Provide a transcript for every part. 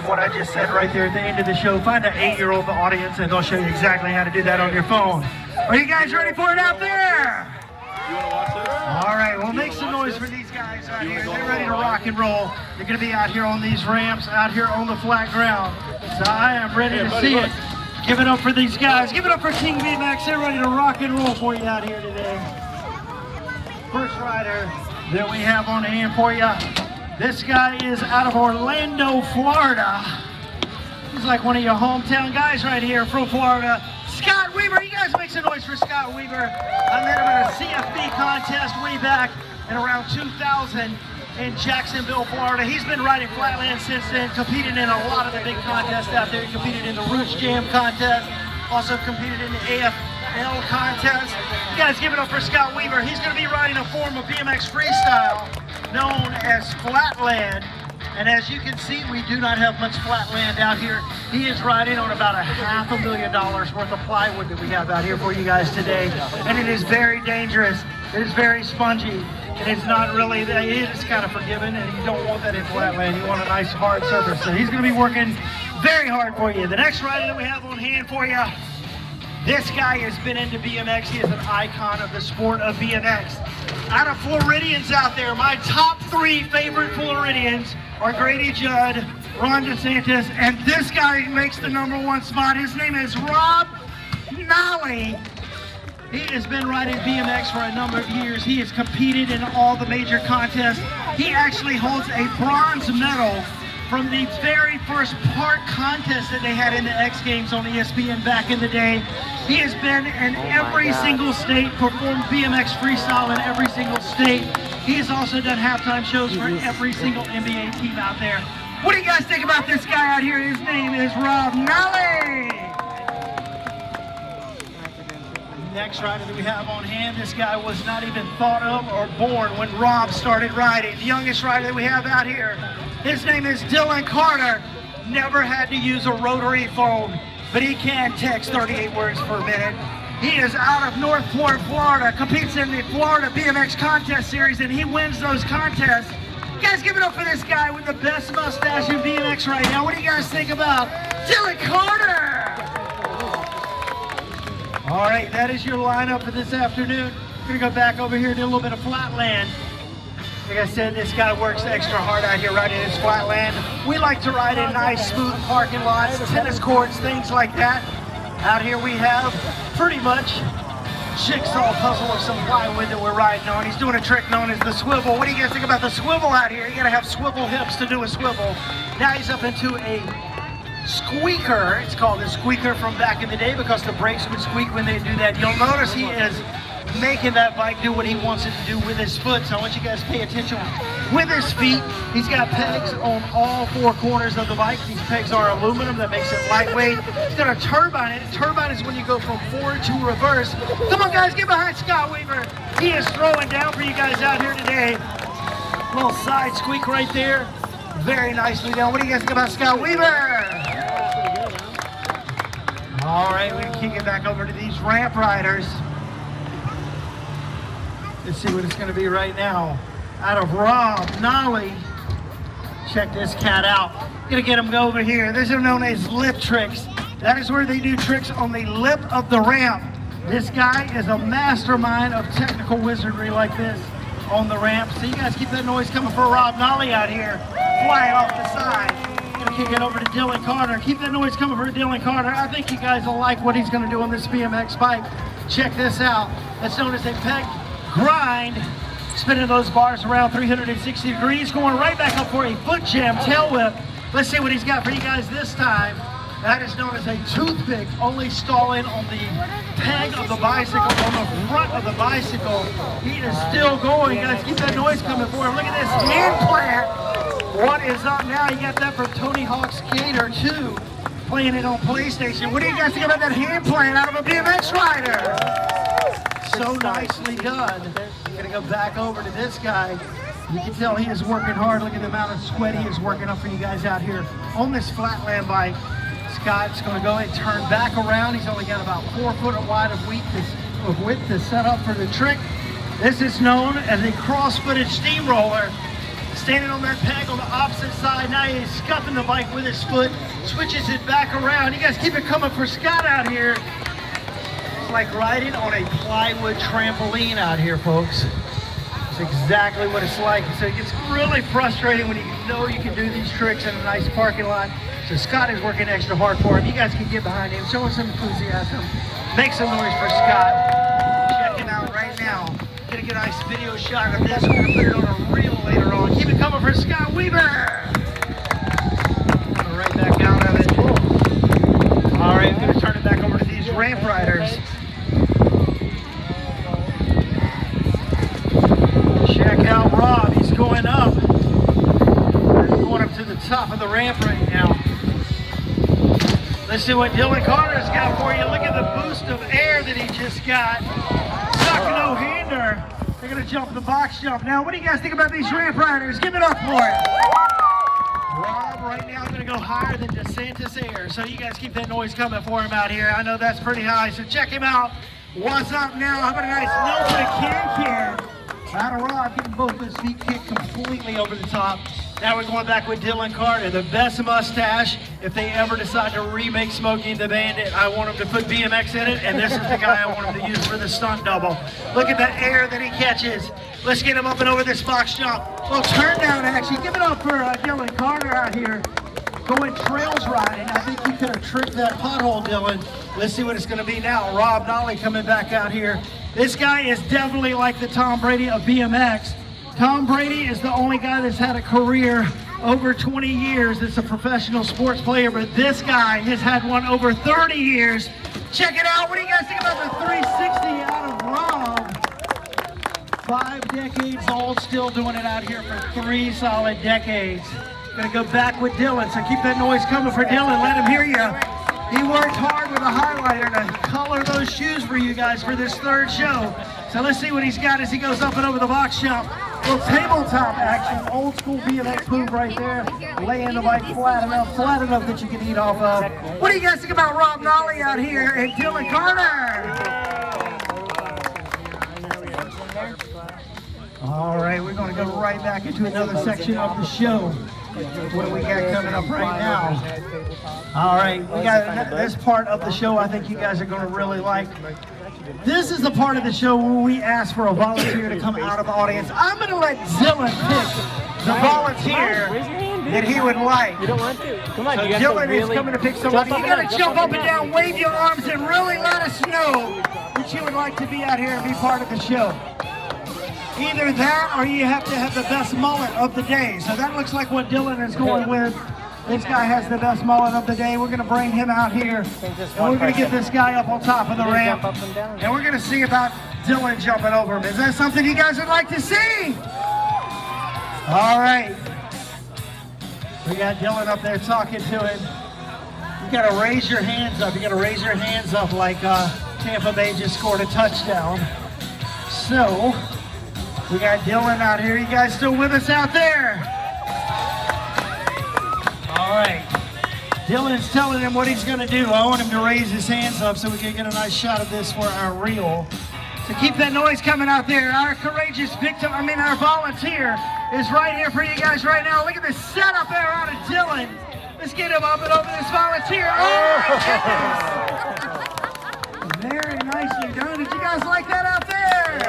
of what I just said right there at the end of the show. Find an 8-year-old audience and they'll show you exactly how to do that on your phone. Are you guys ready for it out there? You want to watch this? All right, well, make some noise for these guys out here. They're ready to rock and roll. They're going to be out here on these ramps, out here on the flat ground. So I am ready to see it. Give it up for these guys. Give it up for King BMX. They're ready to rock and roll for you out here today. First rider that we have on hand for you. This guy is out of Orlando, Florida. He's like one of your hometown guys right here from Florida. Scott Weaver, you guys make some noise for Scott Weaver. I met him at a CFB contest way back in around 2000 in Jacksonville, Florida. He's been riding flatland since then, competed in a lot of the big contests out there. He competed in the Roots Jam contest, also competed in the AFL contest. You guys give it up for Scott Weaver. He's going to be riding a form of BMX freestyle known as flatland. And as you can see, we do not have much flatland out here. He is riding on about $500,000 worth of plywood that we have out here for you guys today. And it is very dangerous. It is very spongy. And it's not really, it is kind of forgiving, and you don't want that in flatland. You want a nice hard surface. So he's going to be working very hard for you. The next rider that we have on hand for you, this guy has been into BMX. He is an icon of the sport of BMX. Out of Floridians out there, my top 3 favorite Floridians are Grady Judd, Ron DeSantis, and this guy makes the #1 spot. His name is Rob Nolly. He has been riding BMX for a number of years. He has competed in all the major contests. He actually holds a bronze medal from the very first park contest that they had in the X Games on ESPN back in the day. He has been in every single state, performed BMX freestyle in every single state. He has also done halftime shows for every single NBA team out there. What do you guys think about this guy out here? His name is Rob Nolly. Next rider that we have on hand, this guy was not even thought of or born when Rob started riding. The youngest rider that we have out here, his name is Dylan Carter. Never had to use a rotary phone, but he can text 38 words per minute. He is out of North Port, Florida, competes in the Florida BMX contest series, and he wins those contests. You guys give it up for this guy with the best mustache in BMX right now. What do you guys think about Dylan Carter? All right, that is your lineup for this afternoon. We're gonna go back over here and do a little bit of flatland. Like I said, this guy works extra hard out here riding his flatland. We like to ride in nice, smooth parking lots, tennis courts, things like that. Out here we have pretty much jigsaw puzzle of some plywood that we're riding on. He's doing a trick known as the swivel. What do you guys think about the swivel out here? You gotta have swivel hips to do a swivel. Now he's up into a squeaker. It's called a squeaker from back in the day because the brakes would squeak when they do that. You'll notice he is making that bike do what he wants it to do with his foot. So I want you guys to pay attention. With his feet, he's got pegs on all 4 corners of the bike. These pegs are aluminum, that makes it lightweight. He's got a turbine. A turbine is when you go from forward to reverse. Come on guys, get behind Scott Weaver. He is throwing down for you guys out here today. Little side squeak right there. Very nicely done. What do you guys think about Scott Weaver? All right, we're gonna kick it back over to these ramp riders. Let's see what it's gonna be right now. Out of Rob Nolly. Check this cat out. Gonna get him over here. These are known as lip tricks. That is where they do tricks on the lip of the ramp. This guy is a mastermind of technical wizardry like this on the ramp. So you guys keep that noise coming for Rob Nolly out here, flying off the side. Gonna kick it over to Dylan Carter. Keep that noise coming for Dylan Carter. I think you guys will like what he's gonna do on this BMX bike. Check this out. That's known as a peg grind. Spinning those bars around 360 degrees, going right back up for a foot jam tail whip. Let's see what he's got for you guys this time. That is known as a toothpick, only stalling on the peg of the bicycle, on the front of the bicycle. He is still going, guys. Keep that noise coming for him. Look at this hand plant. What is up now? You got that from Tony Hawk's Skater 2, playing it on PlayStation. What do you guys think about that hand plant out of a BMX rider? So nicely done. Gonna go back over to this guy. You can tell he is working hard. Look at the amount of sweat he is working up for you guys out here on this flatland bike. Scott's gonna go and turn back around. He's only got about 4 foot wide of width to set up for the trick. This is known as a cross-footed steamroller. standing on that peg on the opposite side. Now he's scuffing the bike with his foot, switches it back around. You guys keep it coming for Scott out here. It's like riding on a plywood trampoline out here, folks. It's exactly what it's like. So it gets really frustrating when you know you can do these tricks in a nice parking lot. So Scott is working extra hard for him. You guys can get behind him, show him some enthusiasm. Make some noise for Scott. Check him out right now. Gonna get a nice video shot of this. We're gonna put it on a reel later on. Keep it coming for Scott Weaver. Right back out of it. All right, I'm gonna turn it back over to these ramp riders. Check out Rob. He's going up. He's going up to the top of the ramp right now. Let's see what Dylan Carter's got for you. Look at the boost of air that he just got. Suck no-hander. They're going to jump the box jump. Now, what do you guys think about these ramp riders? Give it up for it. Rob right now is going to go higher than DeSantis Air. So you guys keep that noise coming for him out here. I know that's pretty high, so check him out. What's up now? How about a nice no for the can-can? Out of Rob, getting both his feet kicked completely over the top. Now we're going back with Dylan Carter, the best mustache. If they ever decide to remake Smokey the Bandit, I want him to put BMX in it, and this is the guy I want him to use for the stunt double. Look at the air that he catches. Let's get him up and over this box jump. Well, turn down action. Give it up for Dylan Carter out here. Going trails riding. I think he could have tripped that pothole, Dylan. Let's see what it's going to be now. Rob Nolly coming back out here. This guy is definitely like the Tom Brady of BMX. Tom Brady is the only guy that's had a career over 20 years that's a professional sports player, but this guy has had one over 30 years. Check it out. What do you guys think about the 360 out of Rob? 5 decades old, still doing it out here for 3 solid decades. Gonna go back with Dylan, so keep that noise coming for Dylan. Let him hear you. He worked hard with a highlighter to color those shoes for you guys for this 3rd show. So let's see what he's got as he goes up and over the box jump. Little tabletop action, old school BMX move right there. Laying the bike flat enough that you can eat off of. What do you guys think about Rob Nolly out here and Dylan Carter? All right, we're going to go right back into another section of the show. What we got coming up right now. All right, we got this part of the show I think you guys are going to really like. This is the part of the show where we ask for a volunteer to come out of the audience. I'm going to let Dylan pick the volunteer that he would like. You don't want to. Come on, So you got Dylan to really is coming to pick somebody. You got to jump up and down, wave your arms, and really let us know that you would like to be out here and be part of the show. Either that or you have to have the best mullet of the day. So that looks like what Dylan is going with. This guy has the best mullet of the day. We're going to bring him out here. And we're going to get this guy up on top of the ramp. And we're going to see about Dylan jumping over him. Is that something you guys would like to see? All right. We got Dylan up there talking to him. You got to raise your hands up. You got to raise your hands up like Tampa Bay just scored a touchdown. So we got Dylan out here. You guys still with us out there? All right. Dylan's telling him what he's going to do. I want him to raise his hands up so we can get a nice shot of this for our reel. So keep that noise coming out there. Our courageous victim, our volunteer is right here for you guys right now. Look at the setup there out of Dylan. Let's get him up and over this volunteer. Oh my goodness. Very nicely done. Did you guys like that out there?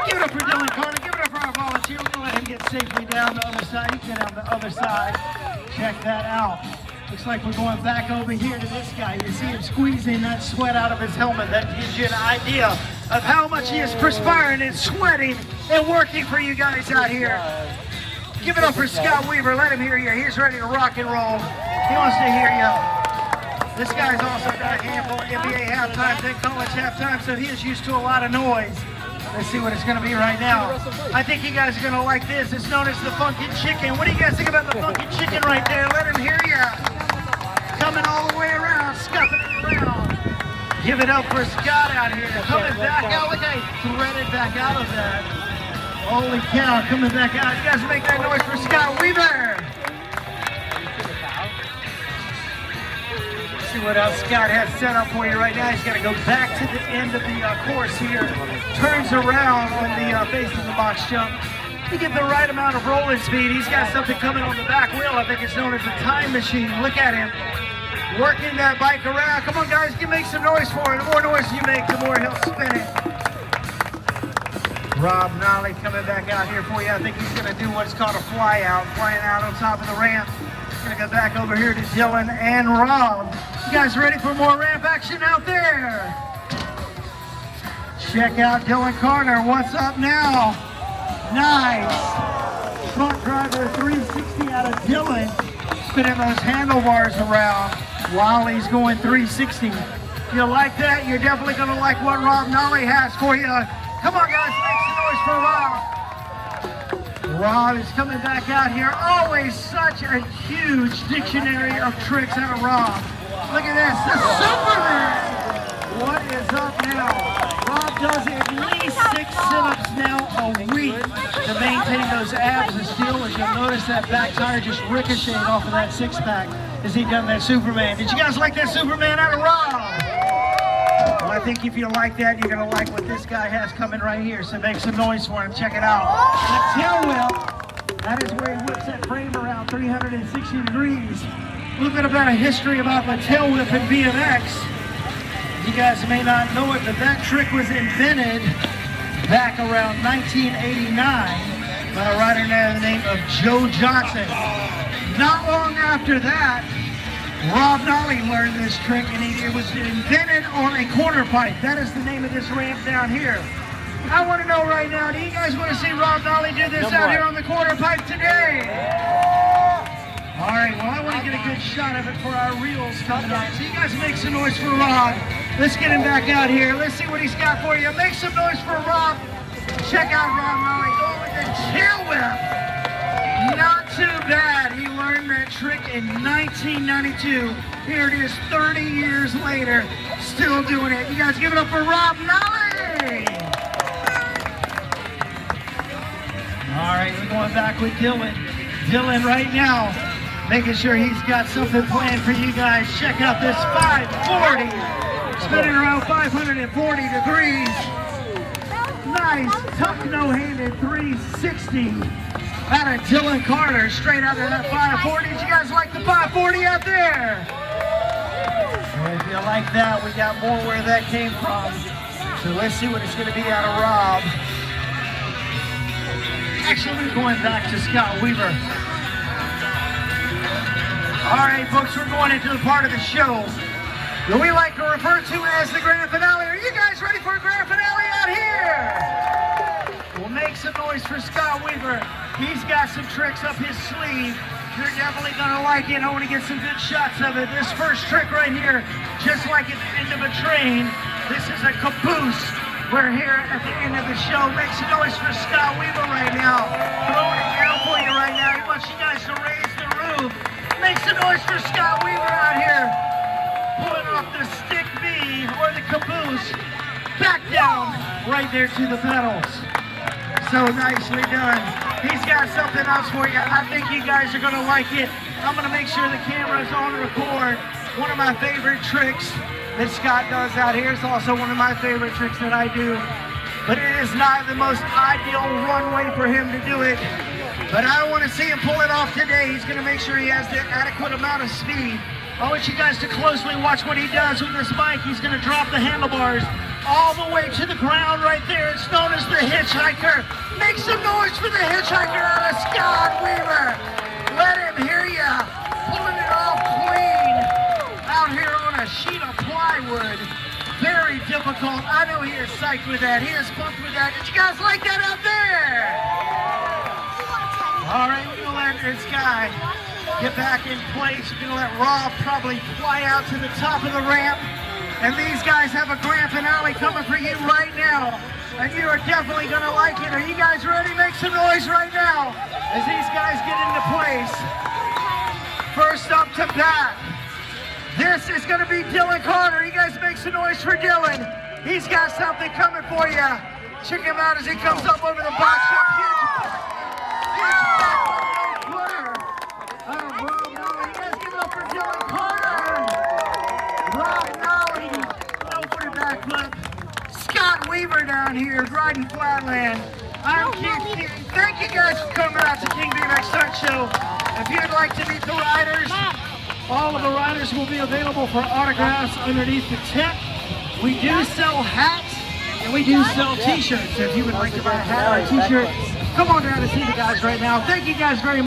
Give it up for Dylan Carter. Give it up for our volunteer. We're going to let him get safely down the other side. You can get on the other side. Check that out. Looks like we're going back over here to this guy. You see him squeezing that sweat out of his helmet. That gives you an idea of how much he is perspiring and sweating and working for you guys out here. Give it up for Scott Weaver. Let him hear you. He's ready to rock and roll. He wants to hear you. This guy's also got a handful of NBA halftime, then college halftime, so he is used to a lot of noise. Let's see what it's going to be right now. I think you guys are going to like this. It's known as the Funky Chicken. What do you guys think about the Funky Chicken right there? Let him hear you. Coming all the way around, scuffing it around. Give it up for Scott out here. Coming back out. Look how he threaded back out of that. Holy cow, coming back out. You guys make that noise for Scott Weaver. See what else Scott has set up for you right now. He's got to go back to the end of the course here. Turns around when the face of the box jump. to get the right amount of rolling speed. He's got something coming on the back wheel. I think it's known as a time machine. Look at him working that bike around. Come on, guys, make some noise for it. The more noise you make, the more he'll spin it. Rob Nolly coming back out here for you. I think he's going to do what's called a fly out, flying out on top of the ramp. Going to go back over here to Dylan and Rob. You guys ready for more ramp action out there? Check out Dylan Carter. What's up now? Nice. Front driver 360 out of Dylan. Spinning those handlebars around while he's going 360. If you like that, you're definitely going to like what Rob Nolly has for you. Come on, guys, make some noise for Rob. Rob is coming back out here. Always such a huge dictionary of tricks out of Rob. Look at this, the Superman. What is up now? Rob does at least 6 sit-ups now a week to maintain those abs of steel. As you'll notice, that back tire just ricocheted off of that six-pack as he done that Superman. Did you guys like that Superman out of Rob? Well, I think if you like that, you're going to like what this guy has coming right here. So make some noise for him. Check it out. The tail whip. That is where he whips that frame around 360 degrees. A little bit about a history about the tail whip in BMX. You guys may not know it, but that trick was invented back around 1989 by a rider by the name of Joe Johnson. Not long after that, Rob Nolly learned this trick, and it was invented on a quarter pipe. That is the name of this ramp down here. I want to know right now, do you guys want to see Rob Nolly do this out here on the quarter pipe today? All right, well, I want to get a good shot of it for our reels coming up. So you guys make some noise for Rob. Let's get him back out here. Let's see what he's got for you. Make some noise for Rob. Check out Rob Nolly going with the tail whip. Not too bad. He learned that trick in 1992. Here it is 30 years later, still doing it. You guys give it up for Rob Nolly. All right, we're going back with Dylan. Dylan right now, making sure he's got something planned for you guys. Check out this 540. Spinning around 540 degrees. Nice, tough no-handed 360 out of Dylan Carter, straight out of that 540. Did you guys like the 540 out there? Well, if you like that, we got more where that came from. So let's see what it's going to be out of Rob. Actually, we're going back to Scott Weaver. All right, folks, we're going into the part of the show that we like to refer to as the grand finale. Are you guys ready for a grand finale out here? We'll make some noise for Scott Weaver. He's got some tricks up his sleeve. You're definitely gonna like it. I want to get some good shots of it. This first trick right here, just like at the end of a train, this is a caboose. We're here at the end of the show. Make some noise for Scott Weaver right now. Throwing it down for you right now. He wants you guys to raise the roof. Make some noise for Scott Weaver out here. Pulling off the stick B or the caboose. Back down right there to the pedals. So nicely done. He's got something else for you. I think you guys are going to like it. I'm going to make sure the camera's on record. One of my favorite tricks that Scott does out here is also one of my favorite tricks that I do. But it is not the most ideal runway for him to do it. But I want to see him pull it off today. He's going to make sure he has the adequate amount of speed. I want you guys to closely watch what he does with this bike. He's going to drop the handlebars all the way to the ground right there. It's known as the hitchhiker. Make some noise for the hitchhiker out of Scott Weaver. Let him hear ya. Pulling it off clean out here on a sheet of plywood. Very difficult. I know he is psyched with that. He is pumped with that. Did you guys like that out there? All right, we're going to let this guy get back in place. We're going to let Rob probably fly out to the top of the ramp. And these guys have a grand finale coming for you right now. And you are definitely going to like it. Are you guys ready? Make some noise right now as these guys get into place. First up to bat, this is going to be Dylan Carter. You guys make some noise for Dylan. He's got something coming for you. Check him out as he comes up over the box. Rob Nolly. You guys give it up for Dylan Carter. Rob Nolly. No put it back, but Scott Weaver down here riding Flatland. I'm King. Thank you guys for coming out to King BMX Stunt Show. If you'd like to meet the riders, all of the riders will be available for autographs underneath the tent. We do sell hats and we do sell t-shirts. So if you would like to buy a hat or a t-shirt, come on down and see the guys right now. Thank you guys very much.